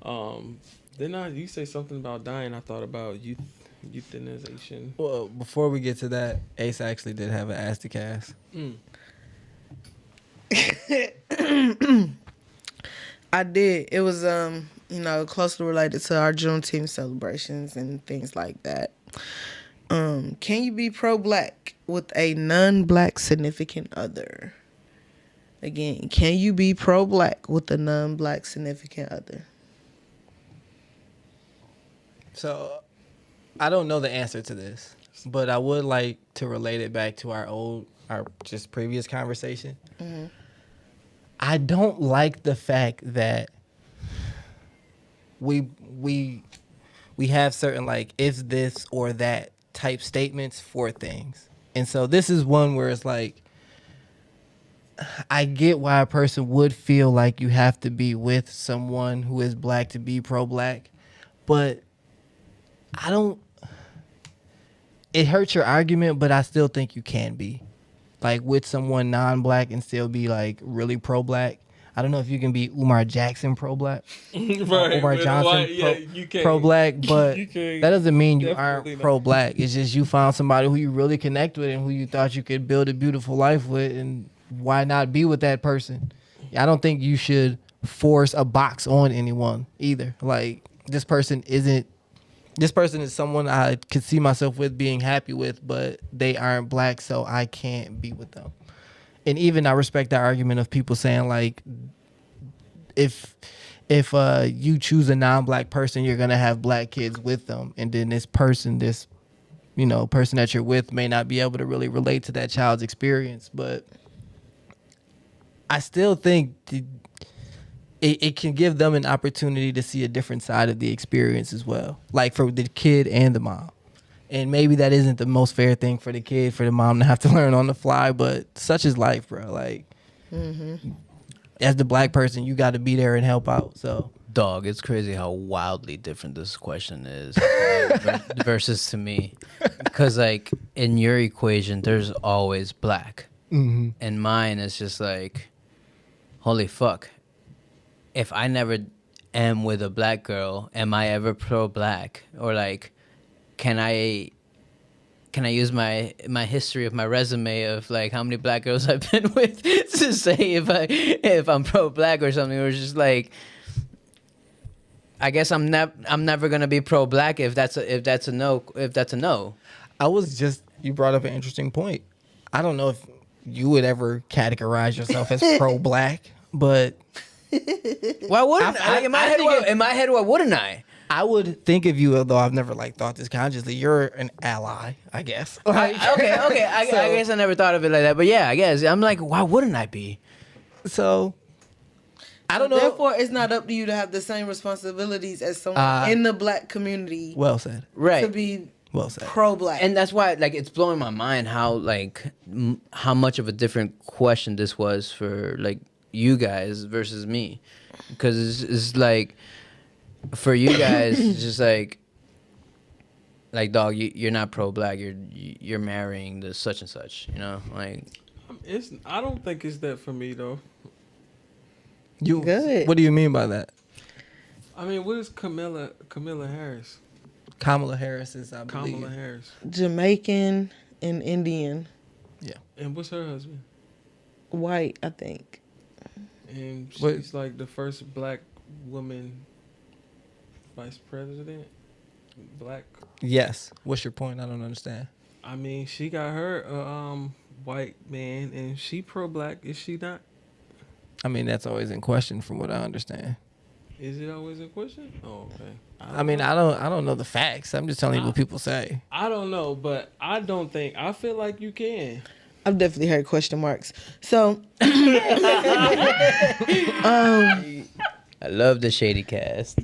Then you say something about dying. I thought about euthanization. Well, before we get to that, Ace actually did have an Asticast. I did. It was closely related to our Juneteenth celebrations and things like that. Can you be pro-black with a non-black significant other? Again, can you be pro-black with a non-black significant other? So, I don't know the answer to this, but I would like to relate it back to our just previous conversation. Mm-hmm. I don't like the fact that we have certain like if this or that type statements for things. And so this is one where it's like, I get why a person would feel like you have to be with someone who is black to be pro-black, but it hurts your argument, but I still think you can be like with someone non-black and still be like really pro-black. I don't know if you can be Umar Jackson pro-black, right, Umar Johnson pro-black, but that doesn't mean you aren't pro-black. It's just you found somebody who you really connect with and who you thought you could build a beautiful life with, and why not be with that person? I don't think you should force a box on anyone either. Like this person is someone I could see myself with being happy with, but they aren't black, so I can't be with them. And even I respect that argument of people saying like, if you choose a non-black person, you're gonna have black kids with them, and then this person that you're with may not be able to really relate to that child's experience. But I still think it can give them an opportunity to see a different side of the experience as well, like for the kid and the mom. And maybe that isn't the most fair thing for the kid, for the mom to have to learn on the fly, but such is life, bro. Like, as the black person, you got to be there and help out. So, dog, it's crazy how wildly different this question is versus to me. Because, like, in your equation, there's always black. Mm-hmm. And mine is just like, holy fuck. If I never am with a black girl, am I ever pro-black? Or, like, can I use my history of my resume of like how many black girls I've been with to say if I'm pro-black or something? Or it's just like, I guess I'm never gonna be pro-black if that's a no. You brought up an interesting point. I don't know if you would ever categorize yourself as pro-black, but why wouldn't I? In my head, why wouldn't I? I would think of you, although I've never thought this consciously, you're an ally, I guess. Okay. I guess I never thought of it like that, but yeah, I guess I'm like, why wouldn't I be? So I don't know. Therefore, it's not up to you to have the same responsibilities as someone in the black community. Well said. Right. To be well said. Pro-black, and that's why like it's blowing my mind how much of a different question this was for like you guys versus me, because it's like. For you guys, it's just like dog, you're not pro-black. You're marrying the such and such. Like. I don't think it's that for me though. Good. What do you mean by that? I mean, what is Kamala Harris? Kamala Harris is, I believe. Kamala Harris. Jamaican and Indian. Yeah. And what's her husband? White, I think. And she's like the first black woman vice president, black. Yes. What's your point? I don't understand. I mean, she got her white man, and she pro-black. Is she not? I mean, that's always in question, from what I understand. Is it always in question? Oh, okay. I don't know the facts. I'm just telling you what people say. I don't know, but I feel like you can. I've definitely heard question marks. So, I love the shady cast.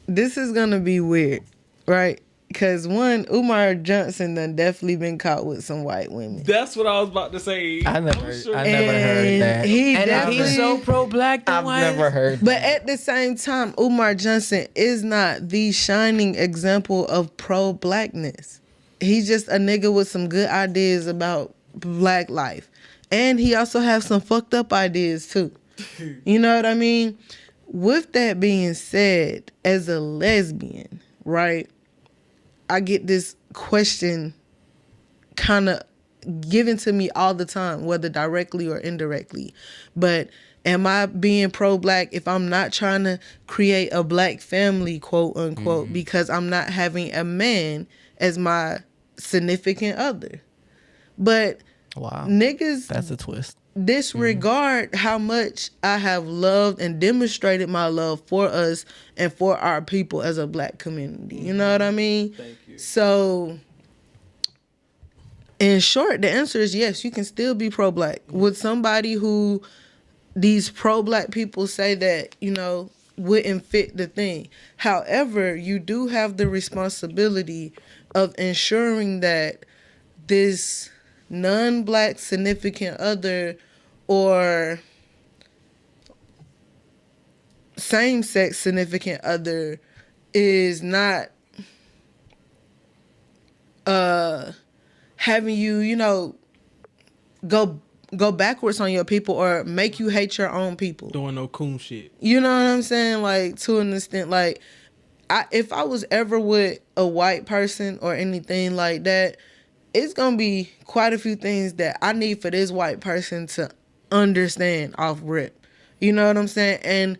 This is gonna be weird, right? Because one, Umar Johnson done definitely been caught with some white women. That's what I was about to say. I never heard that. And he's so pro-black, I've never heard that. But at the same time, Umar Johnson is not the shining example of pro-blackness. He's just a nigga with some good ideas about black life. And he also has some fucked up ideas too. You know what I mean? with that being said, as a lesbian, right, I get this question kind of given to me all the time, whether directly or indirectly. But am I being pro-black if I'm not trying to create a black family, quote unquote, because I'm not having a man as my significant other? But wow, niggas, that's a twist. Disregard how much I have loved and demonstrated my love for us and for our people as a black community. You know what I mean? Thank you. So, in short, the answer is yes, you can still be pro-black. With somebody who these pro-black people say that, you know, wouldn't fit the thing. However, you do have the responsibility of ensuring that this non-black significant other or same-sex significant other is not having you, you know, go backwards on your people or make you hate your own people. Doing no coon shit. You know what I'm saying? Like, to an extent, like, if I was ever with a white person or anything like that, it's going to be quite a few things that I need for this white person to understand off rip. You know what I'm saying? And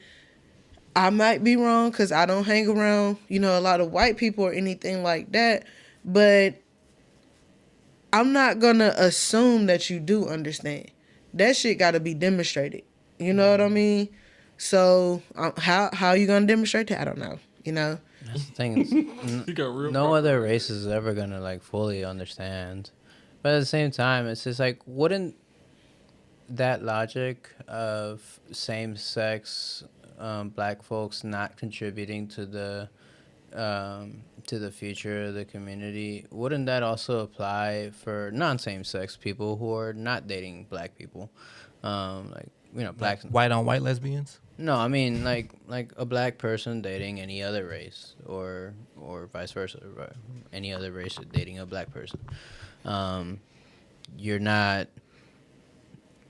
I might be wrong because I don't hang around, you know, a lot of white people or anything like that. But I'm not going to assume that you do understand. That shit got to be demonstrated. You know what I mean? So how you going to demonstrate that? I don't know, you know? That's the thing. No other race is ever gonna like fully understand, but at the same time, it's just like, wouldn't that logic of same-sex black folks not contributing to the future of the community, wouldn't that also apply for non-same-sex people who are not dating black people, like, you know, black white on white lesbians? No, I mean like a black person dating any other race, or vice versa, right? Any other race dating a black person. You're not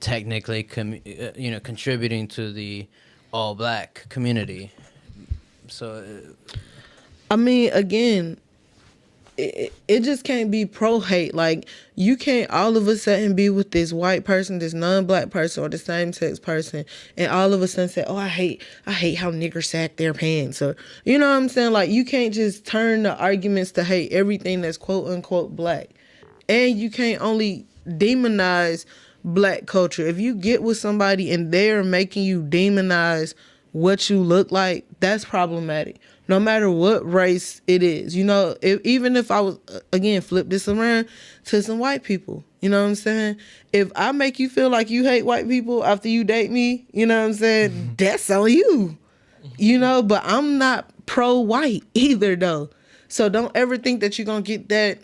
technically contributing to the all black community. So, I mean, again, it just can't be pro-hate. Like, you can't all of a sudden be with this white person, this non-black person, or the same-sex person, and all of a sudden say, oh, I hate how niggers sack their pants. Or, you know what I'm saying? Like, you can't just turn the arguments to hate everything that's quote-unquote black. And you can't only demonize black culture. If you get with somebody and they're making you demonize what you look like, that's problematic. No matter what race it is. You know, even if I was, again, flip this around to some white people. You know what I'm saying? If I make you feel like you hate white people after you date me, you know what I'm saying? That's on you. You know, but I'm not pro-white either, though. So don't ever think that you're going to get that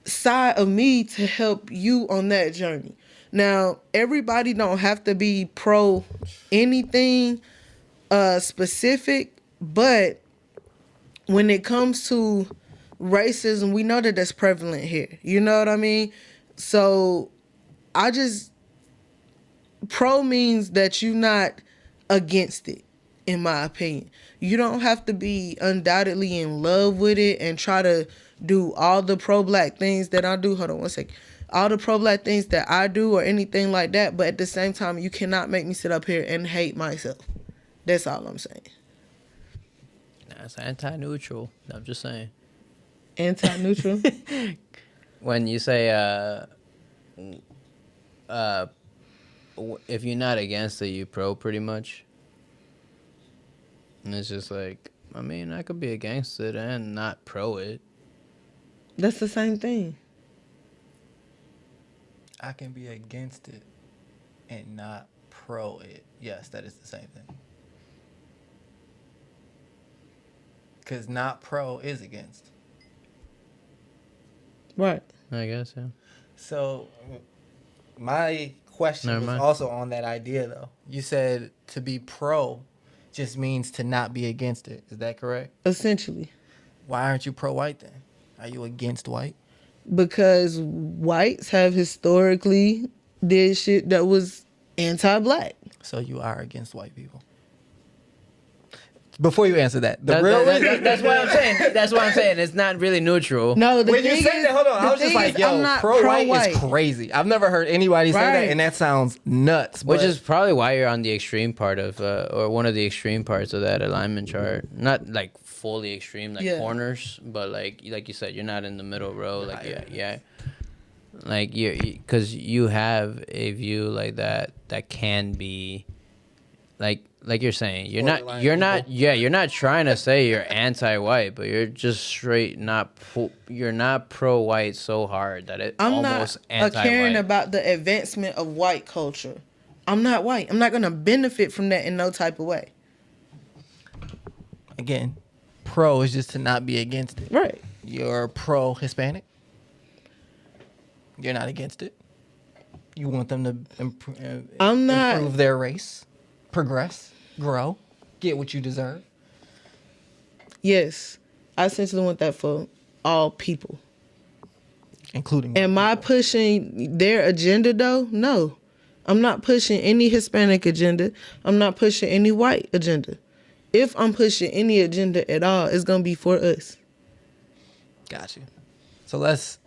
side of me to help you on that journey. Now, everybody don't have to be pro anything specific, but when it comes to racism, we know that that's prevalent here. You know what I mean? So pro means that you're not against it, in my opinion. You don't have to be undoubtedly in love with it and try to do all the pro-black things that I do. Hold on one second. All the pro-black things that I do or anything like that, but at the same time, you cannot make me sit up here and hate myself. That's all I'm saying. That's anti-neutral. I'm just saying. Anti-neutral? When you say, if you're not against it, you pro pretty much. And it's just like, I mean, I could be against it and not pro it. That's the same thing. I can be against it and not pro it. Yes, that is the same thing. Because not pro is against. Right. I guess, yeah. So, my question was also on that idea, though. You said to be pro just means to not be against it. Is that correct? Essentially. Why aren't you pro-white then? Are you against white? Because whites have historically did shit that was anti-black. So you are against white people? Before you answer that, that's why I'm saying. That's why I'm saying it's not really neutral. No, when you say that, hold on. I was just like, yo, pro-white is crazy. I've never heard anybody say that, and that sounds nuts. Which is probably why you're on the extreme part of, or one of the extreme parts of that alignment chart. Not like fully extreme, like corners, but like you said, you're not in the middle row. Like yeah. Like because you have a view like that can be, like you're saying, you're not trying to say you're anti-white, but you're just straight you're not pro-white so hard that it almost anti-white. I'm not caring about the advancement of white culture. I'm not white. I'm not gonna benefit from that in no type of way. Again, pro is just to not be against it. Right. You're pro-Hispanic. You're not against it. You want them to improve their race, progress, grow, get what you deserve. Yes, I essentially want that for all people, including. Am I pushing their agenda though? No, I'm not pushing any Hispanic agenda. I'm not pushing any white agenda. If I'm pushing any agenda at all, it's gonna be for us. Got you. So let's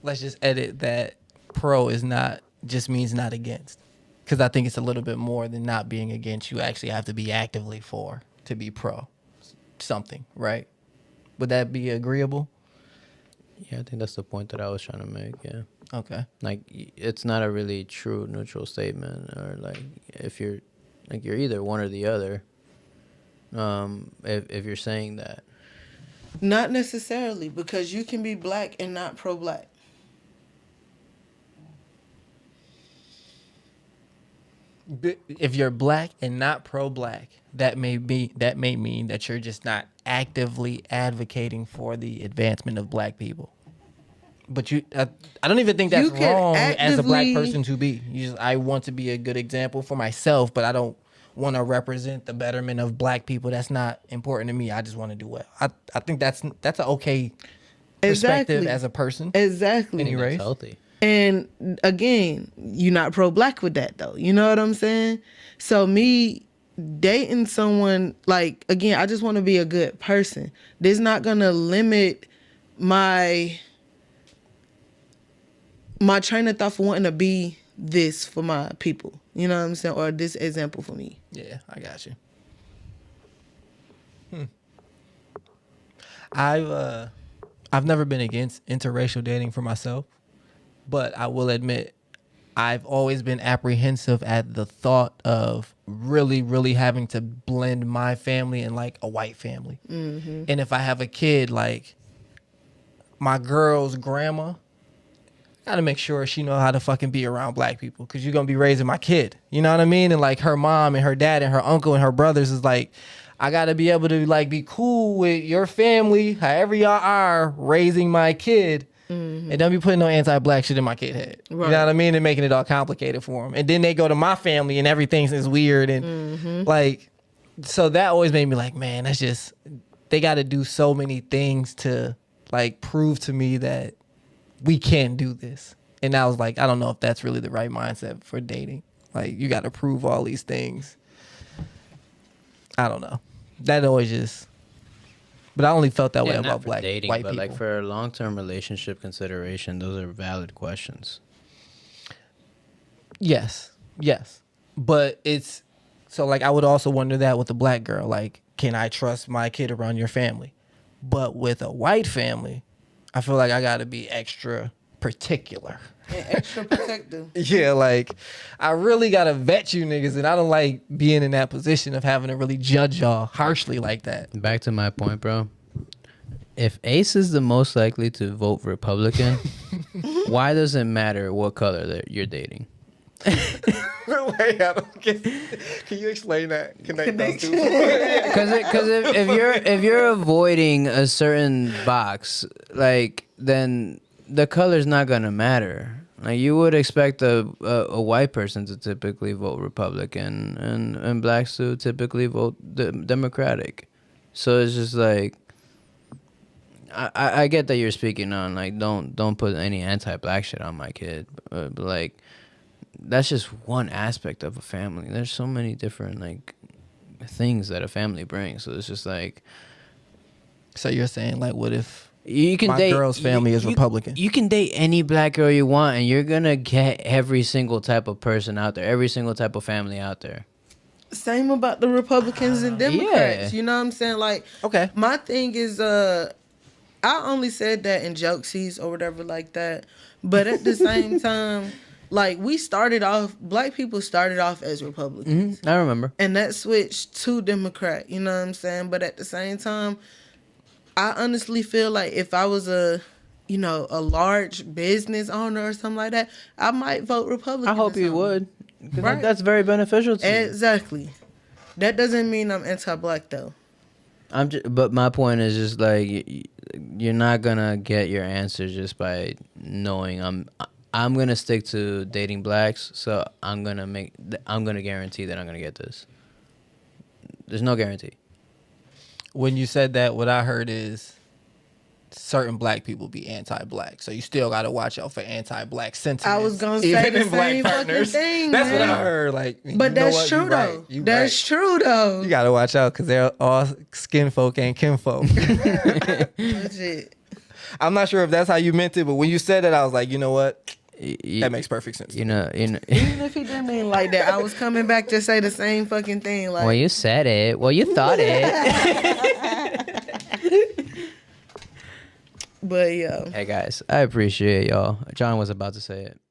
just edit that. Pro is not just means not against, because I think it's a little bit more than not being against. You actually have to be actively for to be pro something, right? Would that be agreeable? Yeah, I think that's the point that I was trying to make. Yeah. Okay. Like, it's not a really true neutral statement, or like if you're either one or the other. If you're saying that. Not necessarily, because you can be black and not pro-black. If you're black and not pro-black, that may mean that you're just not actively advocating for the advancement of black people. But I don't even think that's wrong as a black person to be. I want to be a good example for myself, but I don't want to represent the betterment of black people. That's not important to me. I just want to do well. I think that's an okay perspective as a person. Exactly. Any race. Healthy. And again, you're not pro-black with that though. You know what I'm saying? So me dating someone, like, again, I just want to be a good person. This not gonna limit my train of thought for wanting to be this for my people. You know what I'm saying? Or this example for me. Yeah, I got you. I've never been against interracial dating for myself. But I will admit, I've always been apprehensive at the thought of really, really having to blend my family and like a white family. Mm-hmm. And if I have a kid, like my girl's grandma, gotta make sure she know how to fucking be around black people, because you're gonna be raising my kid. You know what I mean? And like her mom and her dad and her uncle and her brothers is like, I gotta be able to like be cool with your family, however y'all are raising my kid. Mm-hmm. And don't be putting no anti-black shit in my kid head. Right. You know what I mean? And making it all complicated for them. And then they go to my family and everything is weird. And like, so that always made me like, man, that's just, they got to do so many things to like prove to me that we can do this. And I was like, I don't know if that's really the right mindset for dating. Like, you got to prove all these things. I don't know. That always just... But I only felt that way about black dating, white but people. Like for a long-term relationship consideration, those are valid questions. Yes. But it's... So like I would also wonder that with a black girl. Like, can I trust my kid around your family? But with a white family, I feel like I got to be extra particular. And extra protective. Yeah, like I really got to vet you niggas, and I don't like being in that position of having to really judge y'all harshly like that. Back to my point, bro. If Ace is the most likely to vote Republican, why does it matter what color you're dating? Wait, I don't get. Can you explain that? Connect those two. Because if you're avoiding a certain box, like, then the color's not gonna matter. Like, you would expect a white person to typically vote Republican, and blacks to typically vote Democratic. So it's just like, I get that you're speaking on like don't put any anti-black shit on my kid, but like, that's just one aspect of a family. There's so many different like things that a family brings. So it's just like. So you're saying, like, what if you can my date, girl's family is Republican? You can date any black girl you want, and you're gonna get every single type of person out there, every single type of family out there. Same about the Republicans and Democrats. Yeah. You know what I'm saying? Like, Okay. My thing is, I only said that in jokesies or whatever like that. But at the same time, like, black people started off as Republicans. I remember. And that switched to Democrat. You know what I'm saying? But at the same time, I honestly feel like if I was a large business owner or something like that, I might vote Republican. I hope you would. Right. That's very beneficial to you. Exactly. That doesn't mean I'm anti-black though. But my point is just like you're not gonna get your answer just by knowing I'm gonna stick to dating blacks, so I'm gonna guarantee that I'm gonna get this. There's no guarantee. When you said that, what I heard is certain black people be anti-black, so you still got to watch out for anti-black sentiments. I was gonna say the same fucking thing. That's man. what I heard. Like, but that's true though. That's true though. You got to watch out because they're all skin folk and kinfolk. Legit. I'm not sure if that's how you meant it, but when you said it, I was like, you know what? That makes perfect sense. You know. Even if he didn't mean like that, I was coming back to say the same fucking thing. Like, well, you said it. Well, you thought it. But yeah. Hey guys, I appreciate y'all. John was about to say it.